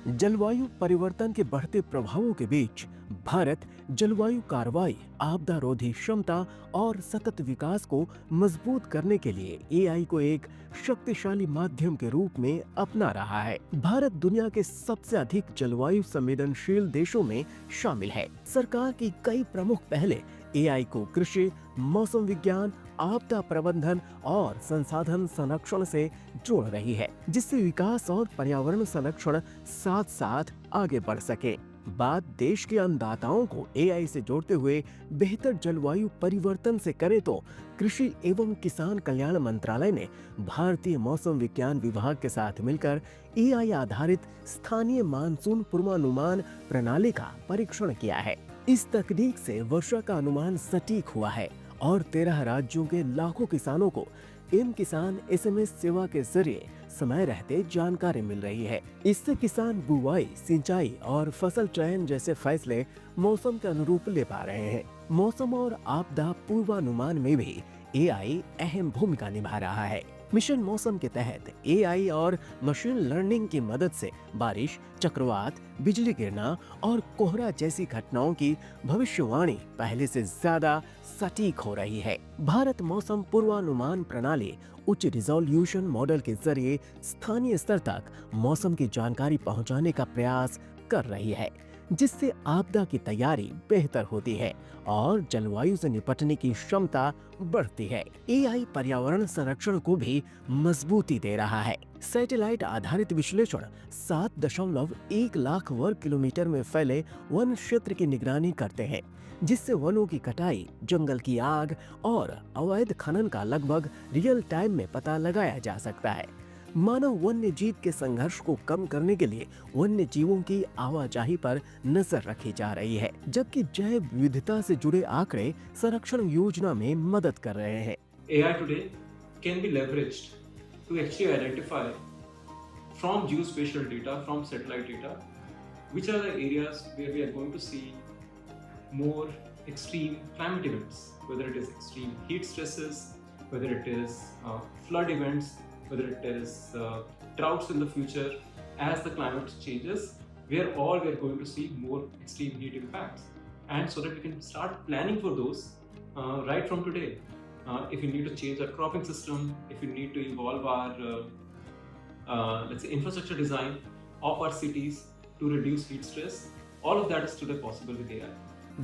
जलवायु परिवर्तन के बढ़ते प्रभावों के बीच भारत जलवायु कार्रवाई, आपदा रोधी क्षमता और सतत विकास को मजबूत करने के लिए एआई को एक शक्तिशाली माध्यम के रूप में अपना रहा है। भारत दुनिया के सबसे अधिक जलवायु संवेदनशील देशों में शामिल है। सरकार की कई प्रमुख पहले एआई को कृषि, मौसम विज्ञान, आपदा प्रबंधन और संसाधन संरक्षण से जोड़ रही है, जिससे विकास और पर्यावरण संरक्षण साथ साथ आगे बढ़ सके। बात देश के अन्नदाताओं को एआई से जोड़ते हुए बेहतर जलवायु परिवर्तन से करें तो कृषि एवं किसान कल्याण मंत्रालय ने भारतीय मौसम विज्ञान विभाग के साथ मिलकर एआई आधारित स्थानीय मानसून पूर्वानुमान प्रणाली का परीक्षण किया है। इस तकनीक से वर्षा का अनुमान सटीक हुआ है और 13 राज्यों के लाखों किसानों को किसान एसएमएस सेवा के जरिए समय रहते जानकारी मिल रही है। इससे किसान बुवाई, सिंचाई और फसल चयन जैसे फैसले मौसम के अनुरूप ले पा रहे हैं। मौसम और आपदा पूर्वानुमान में भी एआई अहम भूमिका निभा रहा है। मिशन मौसम के तहत एआई और मशीन लर्निंग की मदद से बारिश, चक्रवात, बिजली गिरना और कोहरा जैसी घटनाओं की भविष्यवाणी पहले से ज्यादा सटीक हो रही है। भारत मौसम पूर्वानुमान प्रणाली उच्च रिजोल्यूशन मॉडल के जरिए स्थानीय स्तर तक मौसम की जानकारी पहुंचाने का प्रयास कर रही है, जिससे आपदा की तैयारी बेहतर होती है और जलवायु से निपटने की क्षमता बढ़ती है। एआई पर्यावरण संरक्षण को भी मजबूती दे रहा है। सैटेलाइट आधारित विश्लेषण 7.1 लाख वर्ग किलोमीटर में फैले वन क्षेत्र की निगरानी करते हैं, जिससे वनों की कटाई, जंगल की आग और अवैध खनन का लगभग रियल टाइम में पता लगाया जा सकता है। मानव वन्य जीव के संघर्ष को कम करने के लिए वन्य जीवों की आवाजाही पर नजर रखी जा रही है, जबकि जैव विविधता से जुड़े आंकड़े संरक्षण योजना में मदद कर रहे हैं। AI today can be leveraged to actually identify from geospatial data, from satellite data, which are the areas where we are going to see more extreme climate events, whether it is extreme heat stresses, whether it is flood events, whether it is droughts in the future. As the climate changes, we are going to see more extreme heat impacts, and so that we can start planning for those right from today. If we need to change our cropping system, if we need to evolve our let's say infrastructure design of our cities to reduce heat stress, all of that is today possible with AI.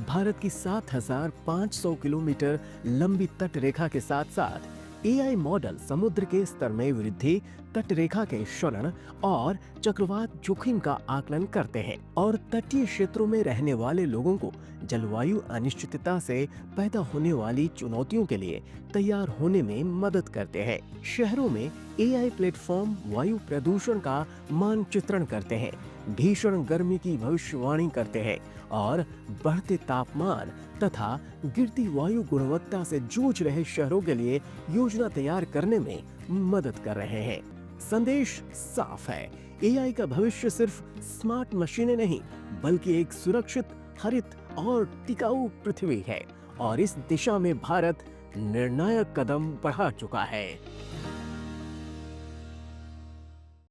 Bharat की 7,500 kilometre लंबी तट रेखा के साथ साथ AI model समुद्र के स्तर में वृद्धि, तट रेखा के क्षरण और चक्रवात जोखिम का आकलन करते हैं और तटीय क्षेत्रों में रहने वाले लोगों को जलवायु अनिश्चितता से पैदा होने वाली चुनौतियों के लिए तैयार होने में मदद करते हैं। शहरों में एआई प्लेटफॉर्म वायु प्रदूषण का मानचित्रण करते हैं, भीषण गर्मी की भविष्यवाणी करते हैं और बढ़ते तापमान तथा गिरती वायु गुणवत्ता से जूझ रहे शहरों के लिए योजना तैयार करने में मदद कर रहे हैं। संदेश साफ है, एआई का भविष्य सिर्फ स्मार्ट मशीनें नहीं, बल्कि एक सुरक्षित, हरित और टिकाऊ पृथ्वी है और इस दिशा में भारत निर्णायक कदम बढ़ा चुका है।